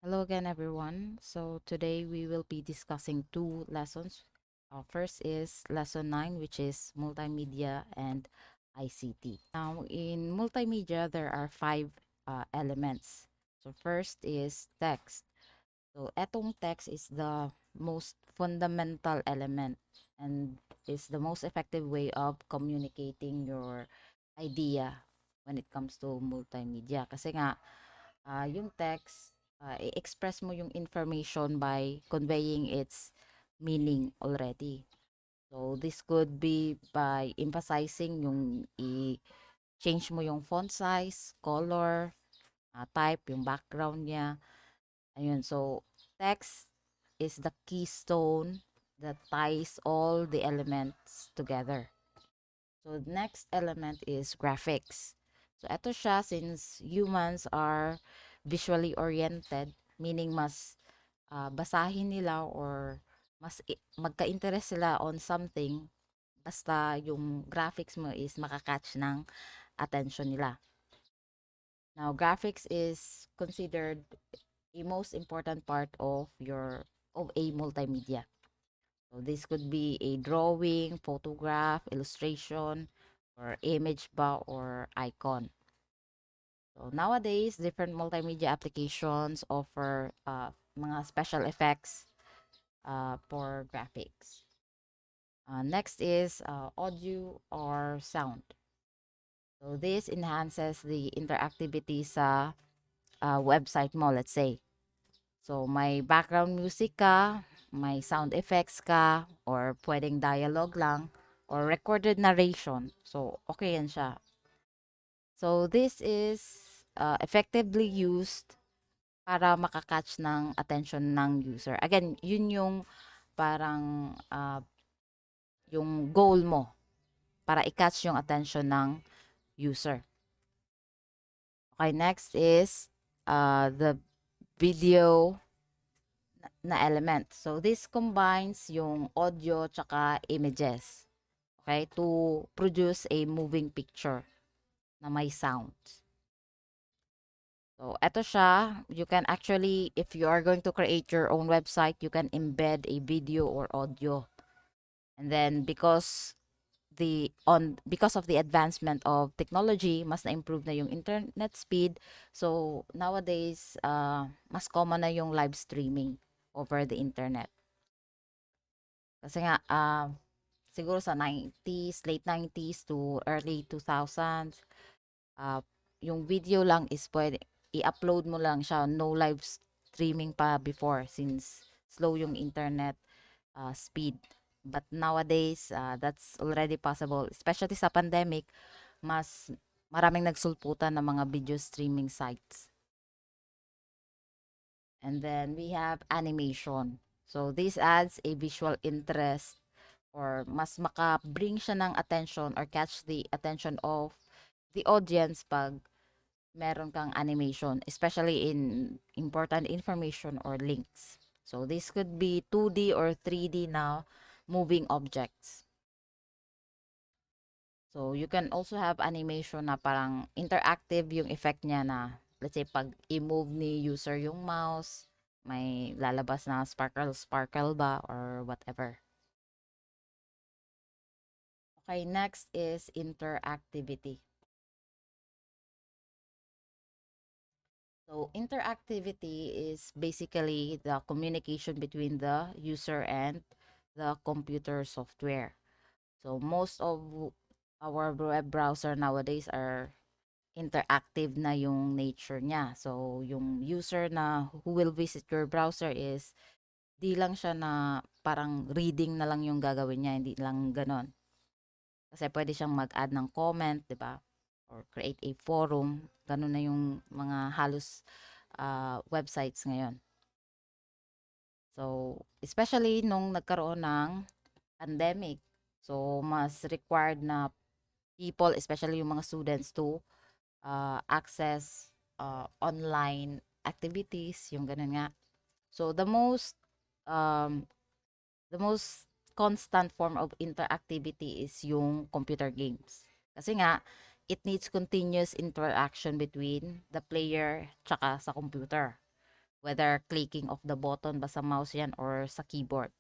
Hello again, everyone. So today we will be discussing two lessons. First is lesson 9, which is multimedia and ICT. Now, in multimedia, there are five elements. So first is text. So etong text is the most fundamental element and is the most effective way of communicating your idea when it comes to multimedia. Kasi nga, yung text, i-express mo yung information by conveying its meaning already. So, this could be by emphasizing yung i-change mo yung font size, color, type, yung background niya. Ayun, so text is the keystone that ties all the elements together. So, the next element is graphics. So, eto siya since humans are visually oriented, meaning mas basahin nila or magka-interest sila on something basta yung graphics mo is makakatch ng attention nila. Now, graphics is considered a most important part of a multimedia. So this could be a drawing, photograph, illustration, or image ba or icon. So nowadays, different multimedia applications offer mga special effects for graphics. Next is audio or sound. So this enhances the interactivity sa website mo, let's say. So may background music ka, may sound effects ka, or pwedeng dialogue lang, or recorded narration. So okay yan siya. So this is effectively used para makakatch ng attention ng user. Again, yun yung parang yung goal mo para i-catch yung attention ng user. Okay, next is the video na element. So this combines yung audio tsaka images, okay, to produce a moving picture na may sound. So eto siya, you can actually, if you are going to create your own website, you can embed a video or audio. And then because of the advancement of technology, mas na-improve na yung internet speed. So nowadays, mas common na yung live streaming over the internet. Kasi nga, siguro sa 90s, late 90s to early 2000s, uh, yung video lang is pwede, i-upload mo lang siya. No live streaming pa before since slow yung internet speed. But nowadays, that's already possible. Especially sa pandemic, mas maraming nagsulputan ng mga video streaming sites. And then we have animation. So this adds a visual interest or mas maka-bring siya ng attention or catch the attention of the audience pag meron kang animation, especially in important information or links. So this could be 2D or 3D now moving objects. So you can also have animation na parang interactive yung effect niya na let's say pag i-move ni user yung mouse, may lalabas na sparkle ba or whatever. Okay, next is interactivity. So interactivity is basically the communication between the user and the computer software. So most of our web browser nowadays are interactive na yung nature niya. So yung user na who will visit your browser is di lang siya na parang reading na lang yung gagawin niya, hindi lang ganon. Kasi pwede siyang mag-add ng comment, 'di ba? Or create a forum. Ganun na yung mga halos websites ngayon. So, especially nung nagkaroon ng pandemic. So, mas required na people, especially yung mga students to access online activities, yung ganun nga. So, um, the most constant form of interactivity is yung computer games. Kasi nga, it needs continuous interaction between the player tsaka sa computer. whether clicking of the button ba sa mouse yan or sa keyboard.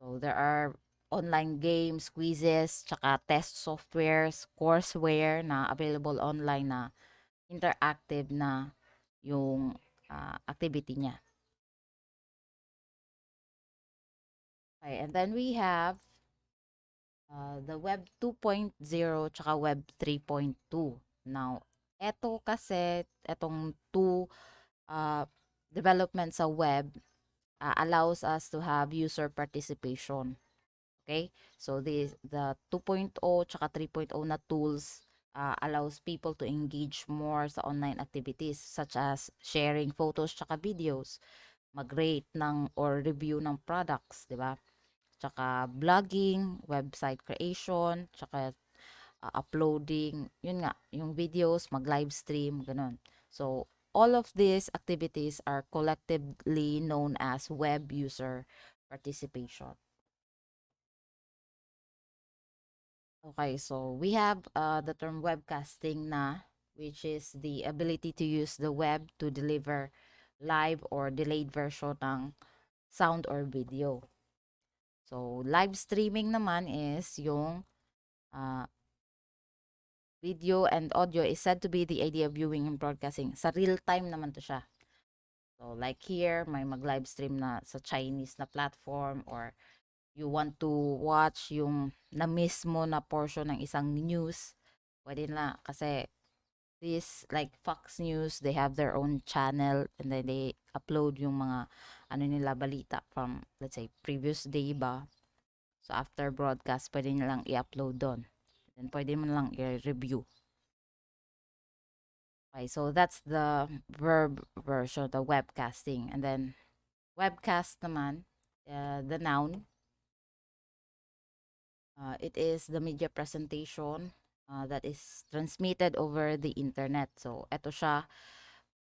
So there are online games, quizzes, tsaka test softwares, courseware na available online na interactive na yung activity niya. Okay, and then we have the Web 2.0 tsaka Web 3.2. Now, etong two uh, development sa web allows us to have user participation. Okay? So, the 2.0 tsaka 3.0 na tools allows people to engage more sa online activities such as sharing photos tsaka videos, mag-rate ng or review ng products, di ba? Tsaka blogging, website creation, tsaka uploading, yun nga, yung videos, mag-live stream, ganun. So, all of these activities are collectively known as web user participation. Okay, so we have the term webcasting na, which is the ability to use the web to deliver live or delayed version ng sound or video. So, live streaming naman is yung uh, video and audio is said to be the idea of viewing and broadcasting. Sa real time naman to siya. So, like here, may mag-live stream na sa Chinese na platform or you want to watch yung na-miss mo na portion ng isang news, pwede na kasi this like Fox News, they have their own channel and then they upload yung mga ano nila balita from let's say previous day ba. So after broadcast, pwede nilang i-upload doon. Then pwede mo lang i-review. Okay, so that's the verb version, the webcasting. And then webcast naman, the noun, it is the media presentation that is transmitted over the internet. So, eto siya,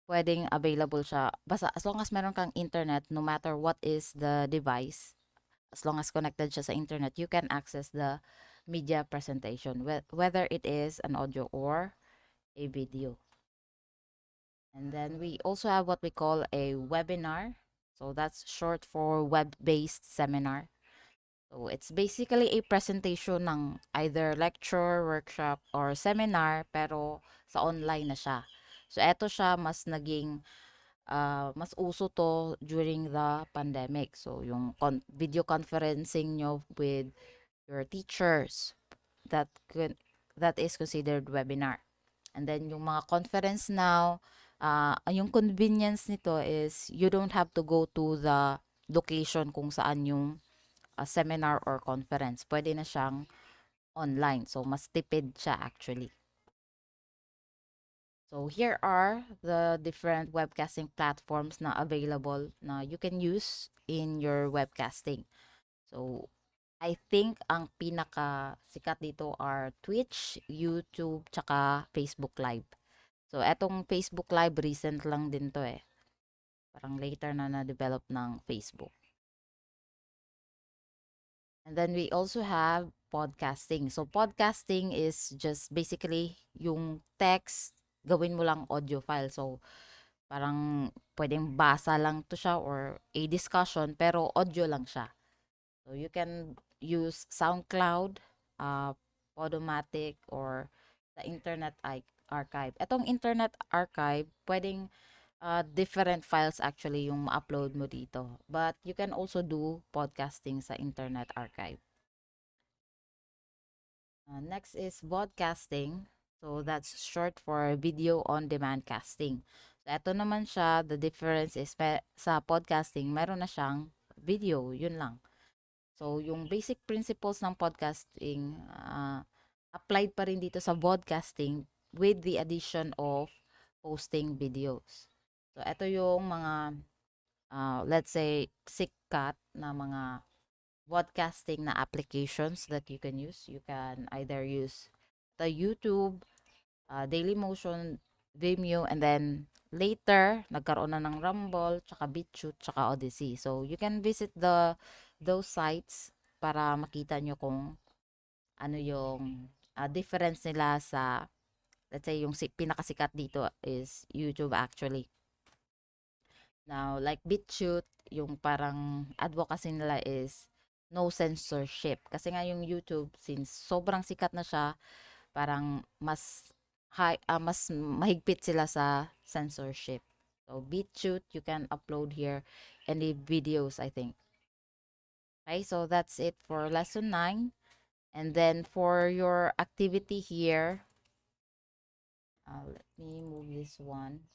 pwedeng available siya. Basta as long as meron kang internet, no matter what is the device, as long as connected siya sa internet, you can access the media presentation, whether it is an audio or a video. And then we also have what we call a webinar. So that's short for web-based seminar. So it's basically a presentation ng either lecture, workshop, or seminar pero sa online na siya. So eto siya mas naging mas uso to during the pandemic. So yung video conferencing nyo with your teachers, that that is considered webinar. And then yung mga conference now, yung convenience nito is you don't have to go to the location kung saan yung seminar or conference. Pwede na siyang online. So, mas tipid siya actually. So, here are the different webcasting platforms na available na you can use in your webcasting. So, I think ang pinaka sikat dito are Twitch, YouTube, tsaka Facebook Live. So, etong Facebook Live, recent lang din to eh. Parang later na na-develop ng Facebook. And then we also have podcasting. So, podcasting is just basically yung text, gawin mo lang audio file. So, parang pwedeng basa lang to siya or a discussion, pero audio lang siya. So, you can use SoundCloud, Podomatic, or the Internet Archive. Etong Internet Archive, pwedeng different files actually yung ma-upload mo dito. But you can also do podcasting sa Internet Archive. Next is broadcasting. So that's short for video on demand casting. So ito naman siya, the difference is sa podcasting, meron na siyang video, yun lang. So yung basic principles ng podcasting applied pa rin dito sa broadcasting with the addition of posting videos. So ito yung mga let's say sikat na mga broadcasting na applications that you can use. You can either use the YouTube, Dailymotion, Vimeo, and then later, nagkaroon na ng Rumble, tsaka BitChute, tsaka Odyssey. So, you can visit those sites para makita nyo kung ano yung difference nila sa, let's say, yung pinakasikat dito is YouTube actually. Now, like BitChute, yung parang advocacy nila is no censorship. Kasi nga yung YouTube, since sobrang sikat na siya, parang mas mahigpit sila sa censorship. So, BitChute, you can upload here any videos, I think. Okay, so that's it for lesson 9. And then for your activity here, let me move this one.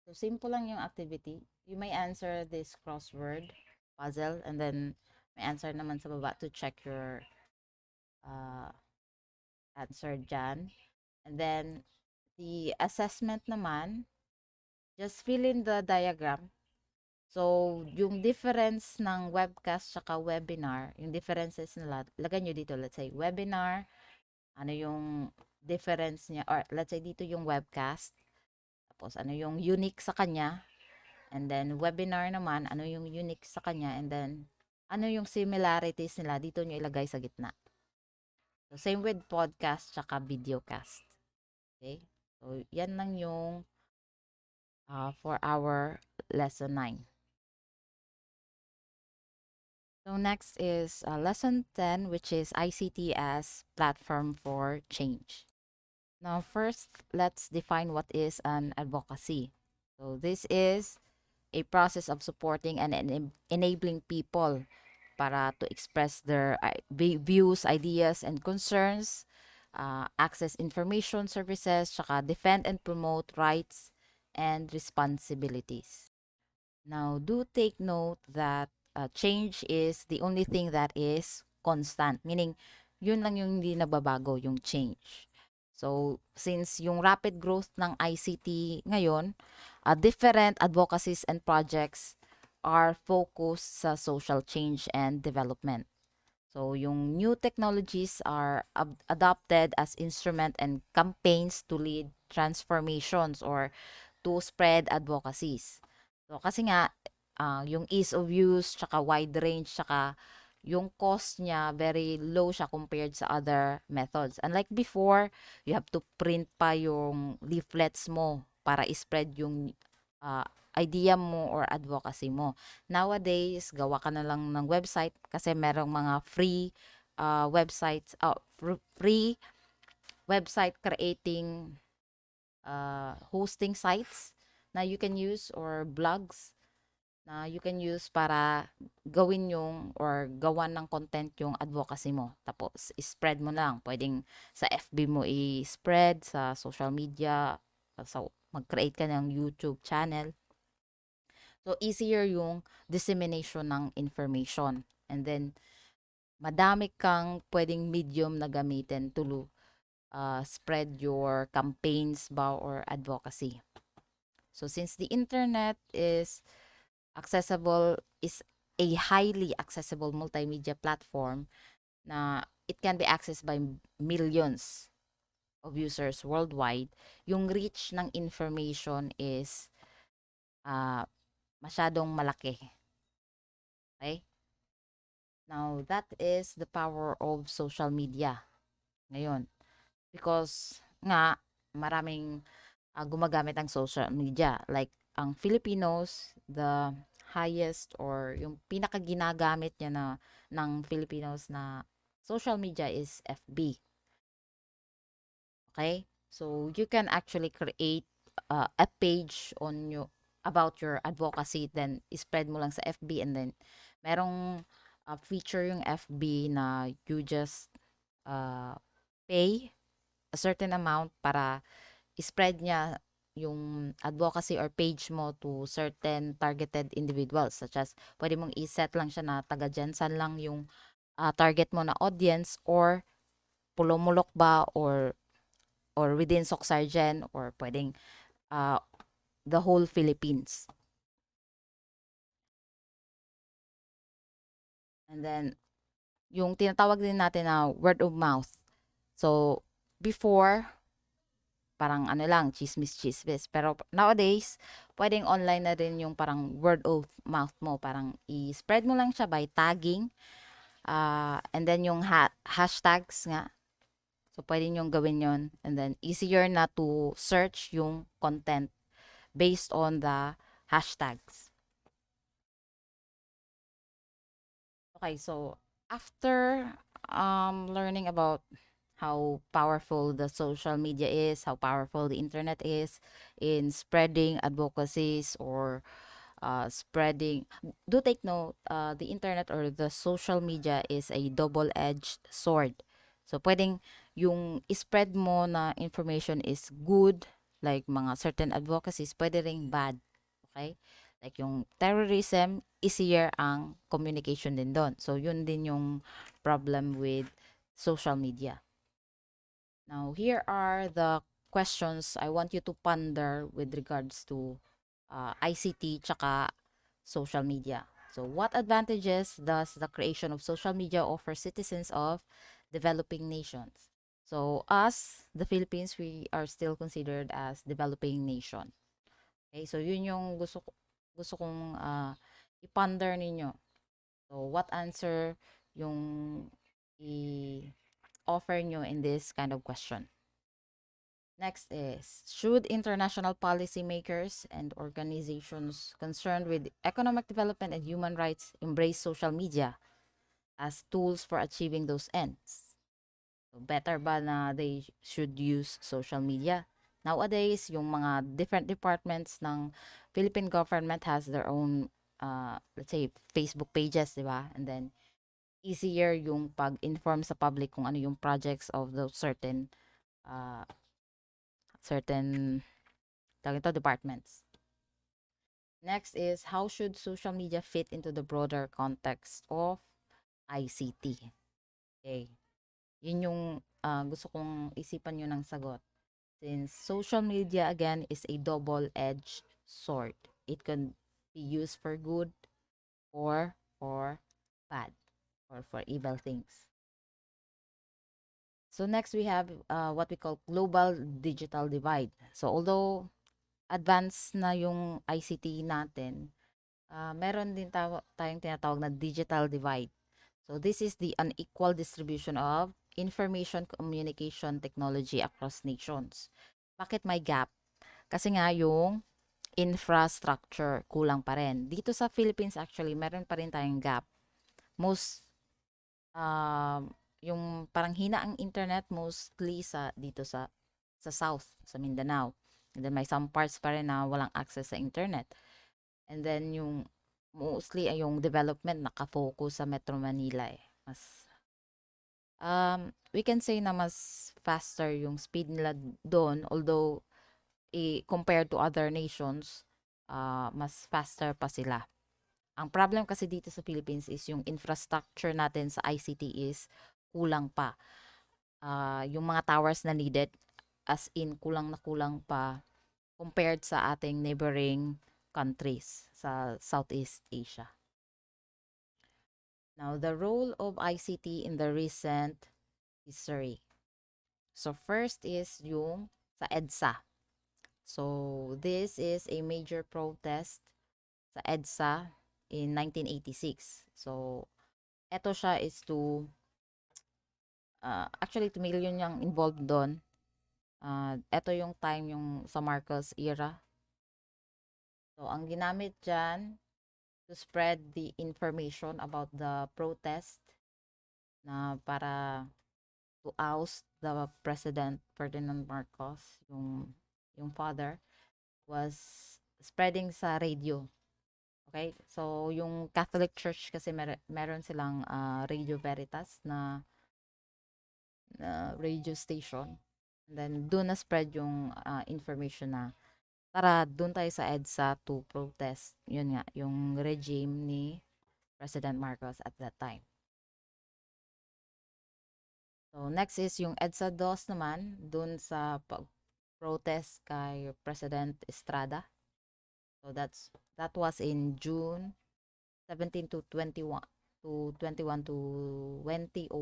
So, simple lang yung activity. You may answer this crossword puzzle and then may answer naman sa baba to check your uh, answer dyan. And then, the assessment naman, just fill in the diagram. So, yung difference ng webcast saka webinar, yung differences nila, lagay nyo dito. Let's say, webinar, ano yung difference niya, or let's say dito yung webcast, tapos ano yung unique sa kanya, and then webinar naman, ano yung unique sa kanya, and then ano yung similarities nila, dito nyo ilagay sa gitna. So, same with podcast tsaka videocast. Okay? So, yan lang yung for our lesson 9. So, next is lesson 10, which is ICT as platform for change. Now, first, let's define what is an advocacy. So, this is a process of supporting and enabling people para to express their views, ideas, and concerns, access information services, saka defend and promote rights and responsibilities. Now, do take note that change is the only thing that is constant. Meaning, yun lang yung hindi nababago, yung change. So, since yung rapid growth ng ICT ngayon, different advocacies and projects are focused sa social change and development. So, yung new technologies are adopted as instrument and campaigns to lead transformations or to spread advocacies. So, kasi nga, yung ease of use, tsaka wide range, tsaka yung cost niya, very low siya compared sa other methods. Unlike before, you have to print pa yung leaflets mo para spread yung uh, idea mo or advocacy mo. Nowadays, gawa ka na lang ng website kasi merong mga free websites, free website creating hosting sites na you can use or blogs na you can use para gawin yung or gawan ng content yung advocacy mo. Tapos, spread mo lang. Pwedeng sa FB mo i-spread, sa social media, mag-create ka ng YouTube channel. So, easier yung dissemination ng information. And then, madami kang pwedeng medium na gamitin to spread your campaigns ba or advocacy. So, since the internet is a highly accessible multimedia platform na it can be accessed by millions of users worldwide, yung reach ng information is masyadong malaki. Okay? Now, that is the power of social media ngayon. Because nga, maraming gumagamit ang social media. Like, ang Filipinos, the highest or yung pinakaginagamit niya ng Filipinos na social media is FB. Okay? So, you can actually create a page on about your advocacy, then spread mo lang sa FB, and then merong feature yung FB na you just pay a certain amount para spread niya yung advocacy or page mo to certain targeted individuals, such as pwede mong iset lang siya na taga Jensan lang yung target mo na audience, or Pulomulok ba, or within Socsargen, or pwedeng the whole Philippines. And then yung tinatawag din natin na word of mouth. So before, parang ano lang, chismis-chismis. Pero nowadays, pwedeng online na rin yung parang word of mouth mo. Parang i-spread mo lang siya by tagging. And then yung hashtags nga. So, pwede nyo gawin yon. And then, easier na to search yung content based on the hashtags. Okay, so after learning about how powerful the social media is, how powerful the internet is in spreading advocacies or spreading, do take note, the internet or the social media is a double-edged sword. So, pwedeng yung spread mo na information is good, like mga certain advocacies, pwede ring bad. Okay? Like yung terrorism, easier ang communication din doon. So, yun din yung problem with social media. Now, here are the questions I want you to ponder with regards to ICT tsaka social media. So, what advantages does the creation of social media offer citizens of developing nations? So, us, the Philippines, we are still considered as developing nation. Okay, so yun yung gusto kong i-ponder ninyo. So, what answer yung i-offer nyo in this kind of question? Next is, should international policymakers and organizations concerned with economic development and human rights embrace social media as tools for achieving those ends? So better ba na they should use social media? Nowadays, yung mga different departments ng Philippine government has their own, let's say, Facebook pages, di ba? And then, easier yung pag-inform sa public kung ano yung projects of those uh, certain departments. Next is, how should social media fit into the broader context of ICT? Okay. Yun yung gusto kong isipan nyo ng sagot. Since social media, again, is a double-edged sword. It can be used for good or for bad or for evil things. So next, we have what we call global digital divide. So although advanced na yung ICT natin, meron din tayong tinatawag na digital divide. So this is the unequal distribution of information communication technology across nations. Bakit may gap? Kasi nga yung infrastructure kulang pa rin. Dito sa Philippines actually, meron pa rin tayong gap. Most yung parang hina ang internet mostly dito sa South, sa Mindanao. And then may some parts pa rin na walang access sa internet. And then yung mostly ay yung development nakafocus sa Metro Manila eh. We can say na mas faster yung speed nila doon, although compared to other nations, mas faster pa sila. Ang problem kasi dito sa Philippines is yung infrastructure natin sa ICT is kulang pa. Yung mga towers na needed, as in kulang na kulang pa compared sa ating neighboring countries sa Southeast Asia. Now, the role of ICT in the recent history. So, first is yung sa EDSA. So, this is a major protest sa EDSA in 1986. So, eto siya is actually 2 million yung involved doon. Eto yung time yung sa Marcos era. So, ang ginamit dyan to spread the information about the protest na para to oust the President Ferdinand Marcos, yung father, was spreading sa radio. Okay? So, yung Catholic Church kasi meron silang Radio Veritas na radio station. And then, doon na spread yung information na tara, doon tayo sa EDSA to protest. Yun nga, yung regime ni President Marcos at that time. So, next is yung EDSA DOS naman, doon sa protest kay President Estrada. So, that was in June 17 to 21 to 21 to 2001,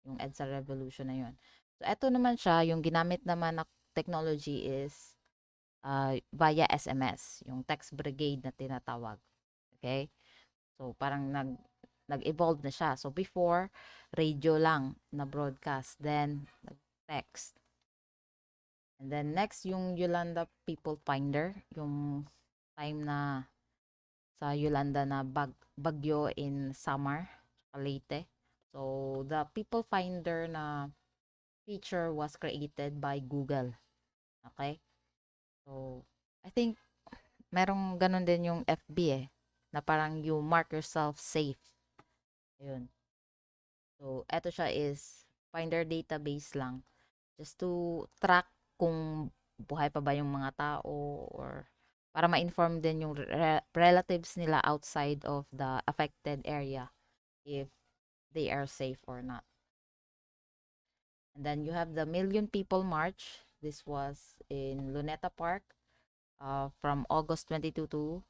yung EDSA revolution na yun. So, eto naman siya, yung ginamit naman na technology is via SMS, yung text brigade na tinatawag. Okay? So, parang nag-evolve na siya. So, before, radio lang na broadcast. Then, text. And then, next, yung Yolanda People Finder. Yung time na sa Yolanda na bagyo in summer, Leyte. So, the people finder na feature was created by Google. Okay? So, I think merong ganun din yung FB na parang you mark yourself safe. Ayun. So, eto siya is finder database lang just to track kung buhay pa ba yung mga tao or para ma-inform din yung relatives nila outside of the affected area if they are safe or not. And then you have the Million People March. This was in Luneta Park from August 22 to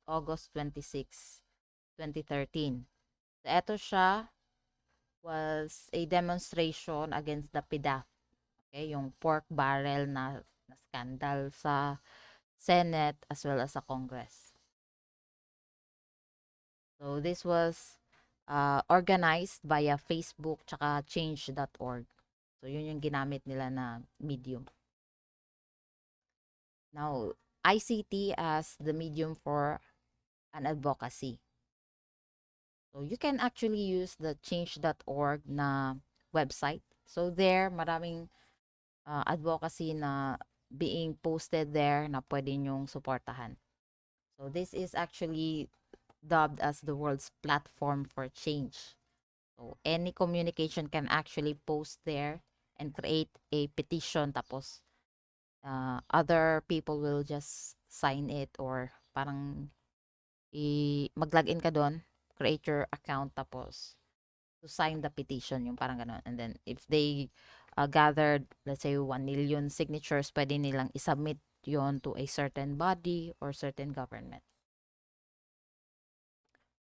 August 26, 2013. So, eto siya was a demonstration against the PDAF. Okay, yung pork barrel na scandal sa Senate as well as sa Congress. So this was organized via Facebook tsaka change.org. So yun yung ginamit nila na medium. Now, ICT as the medium for an advocacy. So you can actually use the change.org na website. So there, maraming advocacy na being posted there na pwede nyong suportahan. So this is actually dubbed as the world's platform for change. So any communication can actually post there and create a petition tapos other people will just sign it or parang mag-login ka doon, create your account tapos to sign the petition, yung parang gano'n. And then if they gathered, let's say, 1 million signatures, pwede nilang isubmit yon to a certain body or certain government.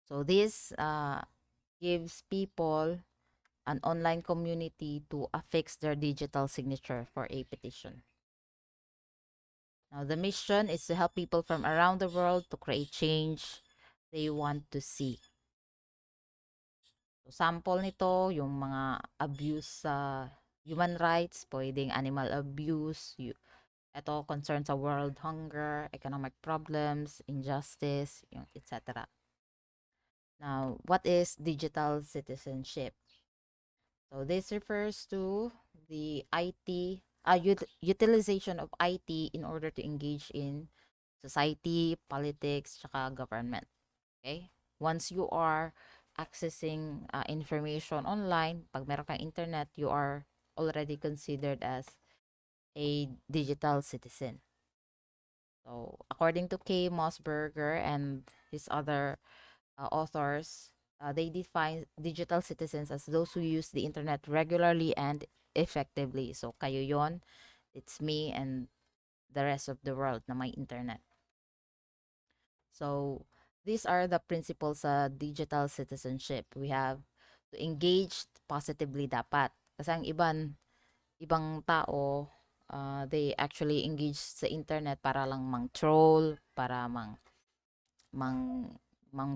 So this gives people an online community to affix their digital signature for a petition. Now, the mission is to help people from around the world to create change they want to see. So, sample nito, yung mga abuse sa human rights, pwedeng animal abuse, ito concern sa world hunger, economic problems, injustice, yung etc. Now, what is digital citizenship? So this refers to the IT utilization of IT in order to engage in society, politics, tsaka government. Okay? Once you are accessing information online, pag meron kang internet, you are already considered as a digital citizen. So, according to K. Mossberger and his other authors, they define digital citizens as those who use the internet regularly and effectively. So, kayo yon, it's me and the rest of the world na may internet. So, these are the principles sa digital citizenship. We have to engage positively dapat. Kasi ang ibang tao, they actually engage sa internet para lang mang-troll, para mang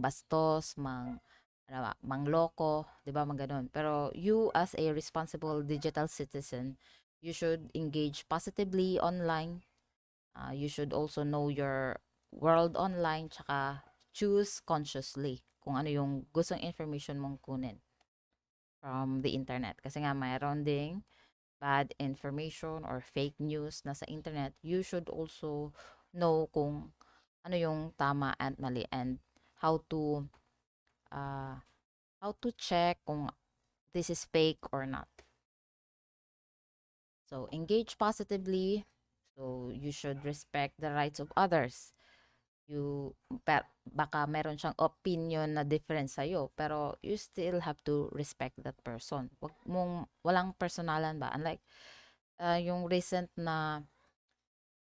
bastos, mangloko, 'di ba, mga Pero you as a responsible digital citizen, you should engage positively online. You should also know your world online tsaka choose consciously kung ano yung gustong information mong kunin from the internet. Kasi nga mayroon ding bad information or fake news na sa internet. You should also know kung ano yung tama and mali and how to uh, check kung this is fake or not. So engage positively. So you should respect the rights of others. Baka meron siyang opinion na different sa'yo, pero you still have to respect that person. Walang personalan ba? Unlike yung recent na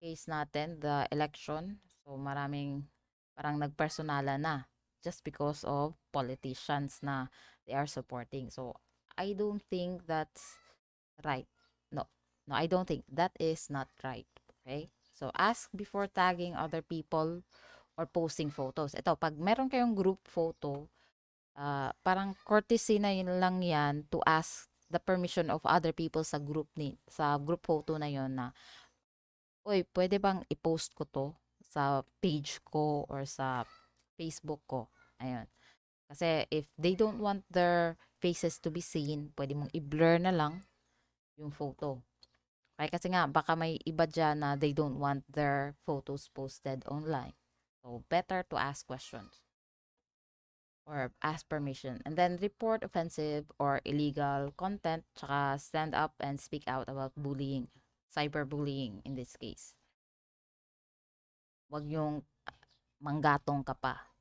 case natin, the election, so maraming parang nagpersonala na just because of politicians na they are supporting. So, I don't think that's right. No, no, I don't think that is not right. Okay? So, ask before tagging other people or posting photos. Ito, pag meron kayong group photo, parang courtesy na yun lang yan to ask the permission of other people sa group photo na yon na, uy, pwede bang i-post ko to sa page ko or sa Facebook ko. Ayun. Kasi if they don't want their faces to be seen, pwede mong i-blur na lang yung photo. Okay, kasi nga, baka may iba dyan na they don't want their photos posted online. So, better to ask questions or ask permission. And then, report offensive or illegal content, tsaka stand up and speak out about bullying, cyberbullying in this case. Wag yung manggatong ka pa.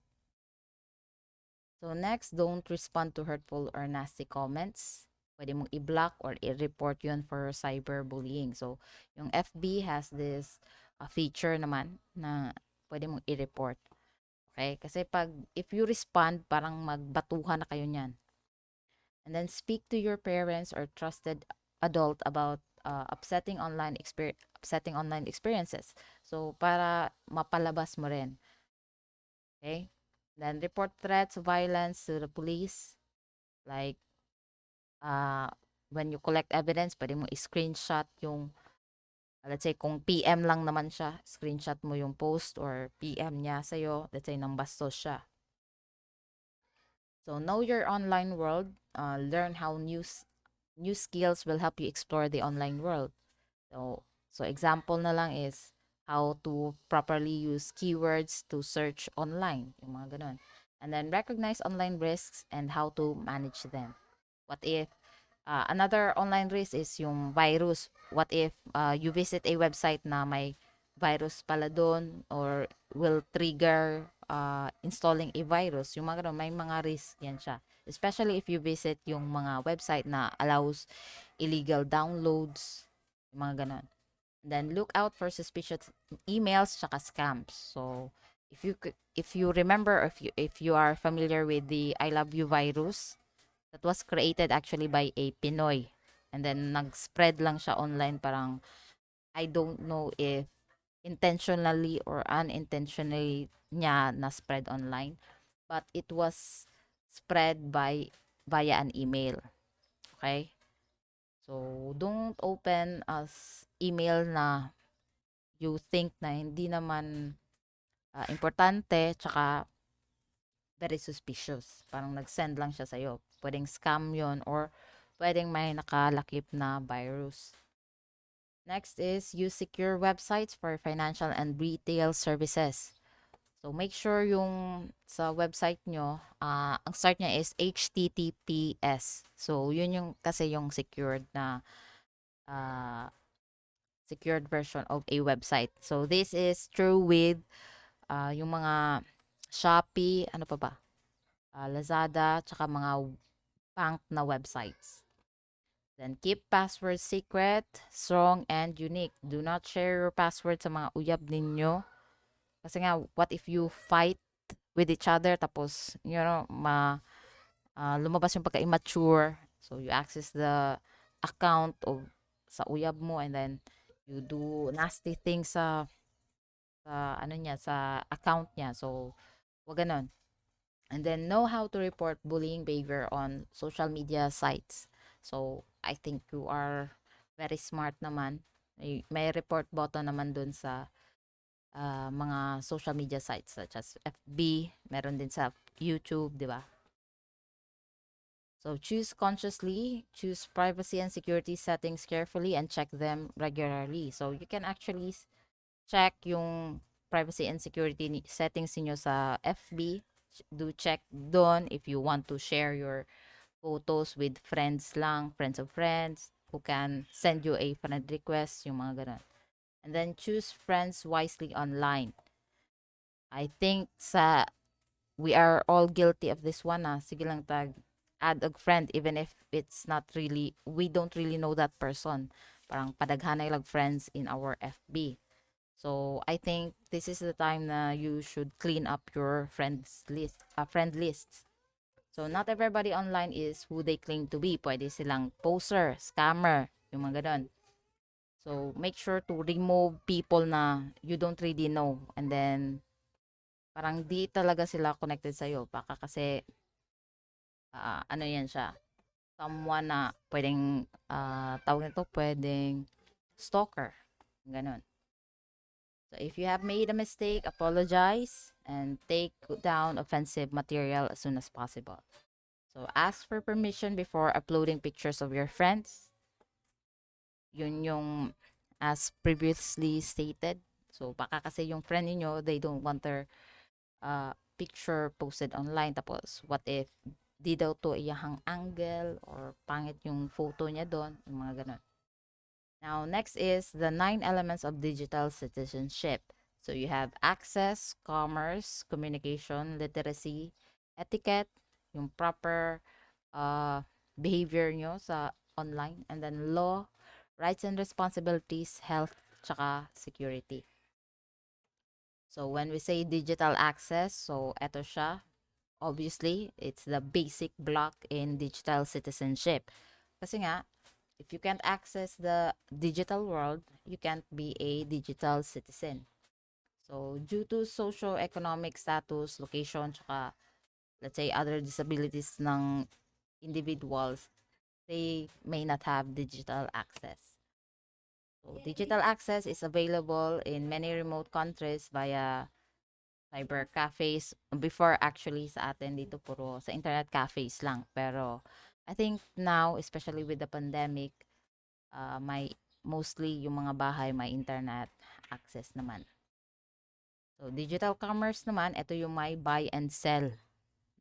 So next, don't respond to hurtful or nasty comments. Pwede mong i-block or i-report yun for cyberbullying. So, yung FB has this feature naman na pwede mong i-report. Okay? Kasi if you respond, parang magbatuhan na kayo niyan. And then speak to your parents or trusted adult about upsetting online experiences. So, para mapalabas mo rin. Okay? Then report threats, violence to the police. Like, uh, when you collect evidence, pwede mo i-screenshot yung, let's say, kung PM lang naman siya, screenshot mo yung post or PM niya sa'yo, let's say, nang bastos siya. So, know your online world. Learn how new skills will help you explore the online world. So example na lang is how to properly use keywords to search online, yung mga ganun. And then recognize online risks and how to manage them. What if another online risk is yung virus? What if you visit a website na may virus pala doon or will trigger installing a virus? Yung mga ganun, may mga risk yan siya. Especially if you visit yung mga website na allows illegal downloads, yung mga ganun. Then look out for suspicious emails tsaka scams. So if you remember, or if you are familiar with the I love you virus, that was created actually by a Pinoy. And then nag-spread lang siya online, parang I don't know if intentionally or unintentionally niya na-spread online, but it was spread via an email. Okay? So don't open as email na you think na hindi naman importante, tsaka very suspicious. Parang nag-send lang siya sa'yo. Pwedeng scam yon or pwedeng may nakalakip na virus. Next is use secure websites for financial and retail services. So make sure yung sa website nyo, ang start niya is HTTPS. So yun yung kasi yung secured na secured version of a website. So this is true with yung mga Shopee, ano pa ba? Lazada, tsaka mga bank na websites. Then keep password secret, strong, and unique. Do not share your password sa mga uyab ninyo. Kasi nga, what if you fight with each other, tapos, lumabas yung pagka-immature. So, you access the account of sa uyab mo, and then you do nasty things sa account niya. So, wag ganon. And then know how to report bullying behavior on social media sites. So, I think you are very smart naman. May report button naman dun sa mga social media sites such as FB, meron din sa YouTube, di ba? So, choose consciously, choose privacy and security settings carefully, and check them regularly. So, you can actually check yung privacy and security settings niyo sa FB. Do check doon if you want to share your photos with friends lang, friends of friends, who can send you a friend request, yung mga ganun. And then choose friends wisely online. I think we are all guilty of this one. Sige lang add a friend even if it's not really, we don't really know that person. Parang padaghanay lang friends in our FB. So I think this is the time na you should clean up your friend lists. So not everybody online is who they claim to be. Pwede silang poser, scammer, yung mga ganun. So make sure to remove people na you don't really know, and then parang di talaga sila connected sa'yo. Baka kasi ano yan siya, someone na pwedeng tawag nito, pwedeng stalker, ganun. So if you have made a mistake, apologize and take down offensive material as soon as possible. So ask for permission before uploading pictures of your friends. Yun yung as previously stated. So baka kasi yung friend niyo, they don't want their picture posted online. Tapos what if di daw to iyahang angle or pangit yung photo niya doon, yung mga ganun. Now, next is the 9 elements of digital citizenship. So you have access, commerce, communication, literacy, etiquette, yung proper behavior nyo sa online, and then law, rights and responsibilities, health, tsaka security. So when we say digital access, so eto siya. Obviously, it's the basic block in digital citizenship. Kasi nga, if you can't access the digital world, you can't be a digital citizen. So, due to socio-economic status, location, tsaka, let's say, other disabilities ng individuals, they may not have digital access. So, digital access is available in many remote countries via cyber cafes. Before actually sa atin dito puro sa internet cafes lang. Pero I think now, especially with the pandemic, may mostly yung mga bahay may internet access naman. So, digital commerce naman, ito yung may buy and sell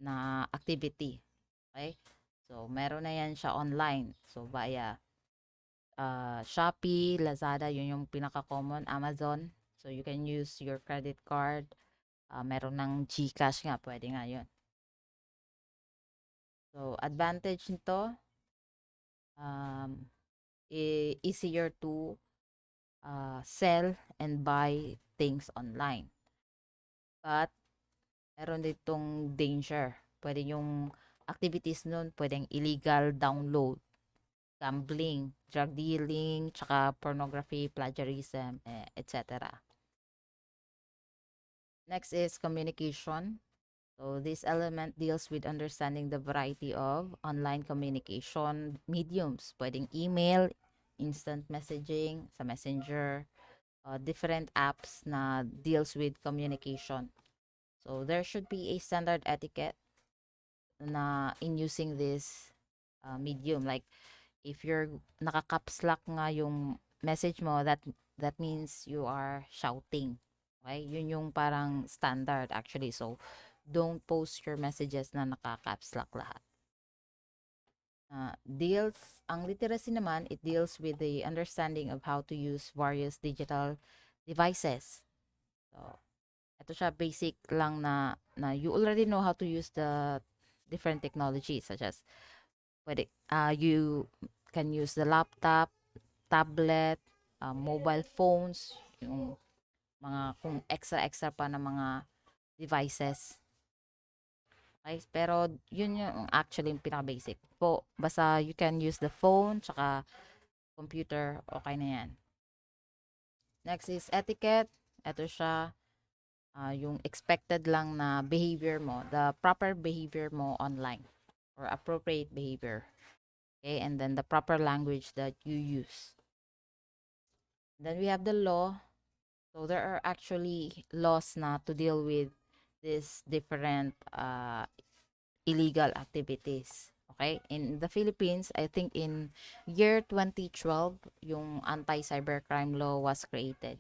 na activity. Okay? So, meron na yan siya online. So, via Shopee, Lazada, yun yung pinaka-common, Amazon. So, you can use your credit card. Meron ng GCash nga, pwede nga yun. So, advantage nito, easier to sell and buy things online. But, meron ditong danger. Pwede yung activities nun, pwedeng illegal download, gambling, drug dealing, tsaka pornography, plagiarism, etc. Next is communication. So this element deals with understanding the variety of online communication mediums. Pwedeng email, instant messaging, sa messenger, different apps na deals with communication. So there should be a standard etiquette na in using this medium. Like if you're naka-caps lock nga yung message mo, that means you are shouting. Okay? Yun yung parang standard actually. So don't post your messages na naka-caps lock lahat. Ang literacy naman, it deals with the understanding of how to use various digital devices. So, ito siya basic lang na you already know how to use the different technologies such as you can use the laptop, tablet, mobile phones, yung mga kung extra pa na mga devices. Okay? Pero yun yung actually yung pinaka-basic. Basta you can use the phone, tsaka computer, okay na yan. Next is etiquette. Ito siya, yung expected lang na behavior mo, the proper behavior mo online or appropriate behavior. Okay, and then the proper language that you use. Then we have the law. So there are actually laws na to deal with these different illegal activities. Okay? In the Philippines, I think in year 2012, yung anti-cybercrime law was created.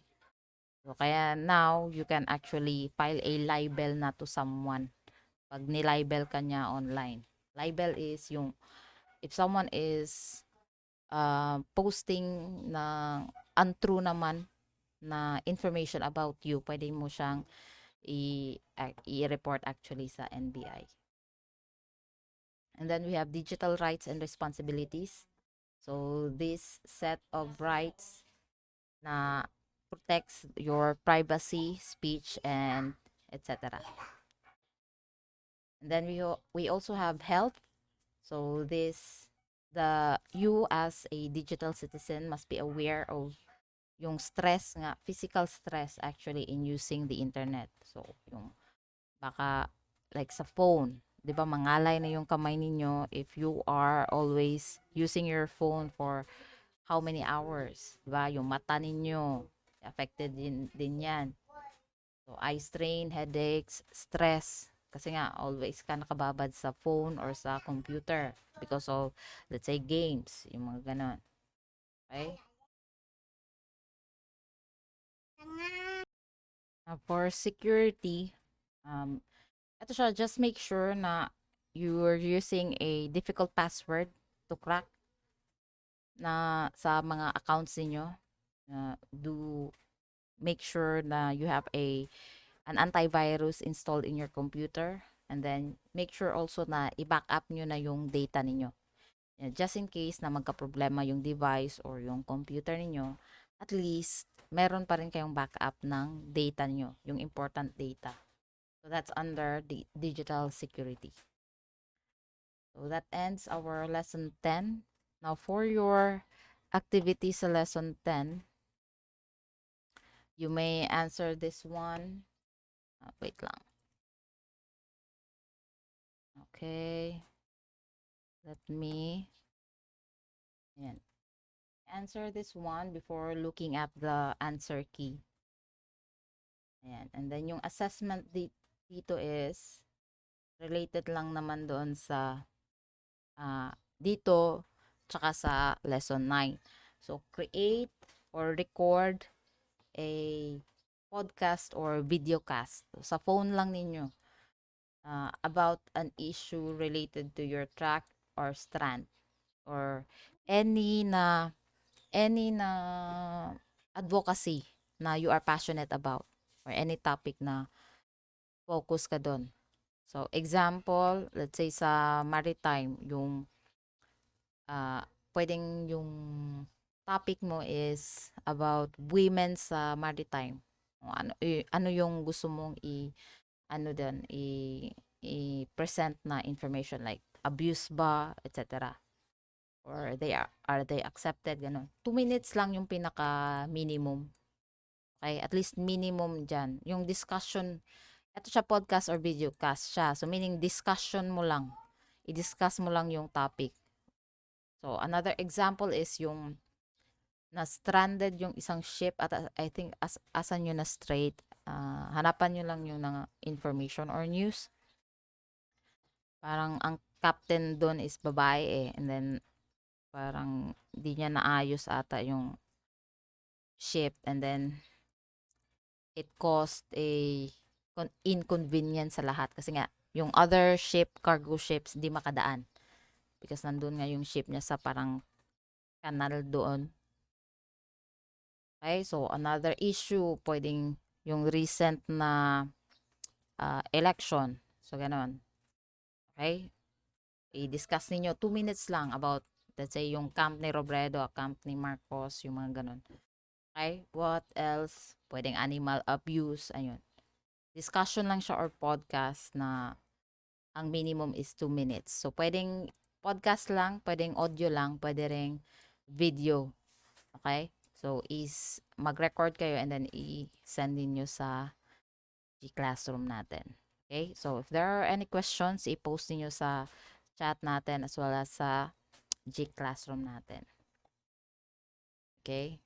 So kaya now, you can actually file a libel na to someone pag nilibel ka niya online. Libel is yung if someone is posting na untrue naman na information about you, pwede mo siyang i-report actually sa NBI. And then we have digital rights and responsibilities. So this set of rights na protects your privacy, speech, and etc. And then we also have health. So you as a digital citizen must be aware of yung stress nga, physical stress actually in using the internet. So yung baka like sa phone, 'di ba mangalay na yung kamay ninyo if you are always using your phone for how many hours, 'di ba? Yung mata ninyo, affected din yan. So, eye strain, headaches, stress. Kasi nga, always ka nakababad sa phone or sa computer because of, let's say, games, yung mga ganon. Okay? For security, ito siya, just make sure na you're using a difficult password to crack na sa mga accounts niyo. Do make sure na you have an antivirus installed in your computer, and then make sure also na i-backup nyo na yung data ninyo. Just in case na magka-problema yung device or yung computer ninyo, at least meron pa rin kayong backup ng data niyo, yung important data. So that's under the digital security. So that ends our lesson 10. Now for your activity sa lesson 10, you may answer this one. Wait lang. Okay. Let me answer this one before looking at the answer key. Ayan. And then yung assessment dito is related lang naman doon sa dito tsaka sa lesson 9. So create or record a podcast or videocast sa phone lang ninyo about an issue related to your track or strand or any na advocacy na you are passionate about or any topic na focus ka doon. So, example, let's say sa maritime, yung pwedeng yung topic mo is about women sa maritime. Ano yung gusto mong i-present na information like abuse ba, etc. Or are they accepted, ganun. 2 minutes lang yung pinaka minimum. Okay, at least minimum dyan. Yung discussion, ito siya podcast or videocast siya. So meaning discussion mo lang. I-discuss mo lang yung topic. So another example is yung na-stranded yung isang ship at I think asan yun na straight. Hanapan nyo lang yung information or news. Parang ang captain doon is babae and then parang di niya naayos ata yung ship and then it caused a inconvenience sa lahat kasi nga yung other cargo ships di makadaan because nandun nga yung ship niya sa parang kanal doon. Okay, so another issue pwedeng yung recent na election. So ganon. Okay? I-discuss ninyo 2 minutes lang about let's say yung camp ni Robredo, camp ni Marcos, yung mga ganon. Okay? What else? Pwedeng animal abuse. Ayun. Discussion lang siya or podcast na ang minimum is 2 minutes. So, pwedeng podcast lang, pwedeng audio lang, pwede ring video. Okay? So, mag-record kayo and then i-send niyo sa G-Classroom natin. Okay? So, if there are any questions, i-post niyo sa chat natin as well as sa G-Classroom natin. Okay?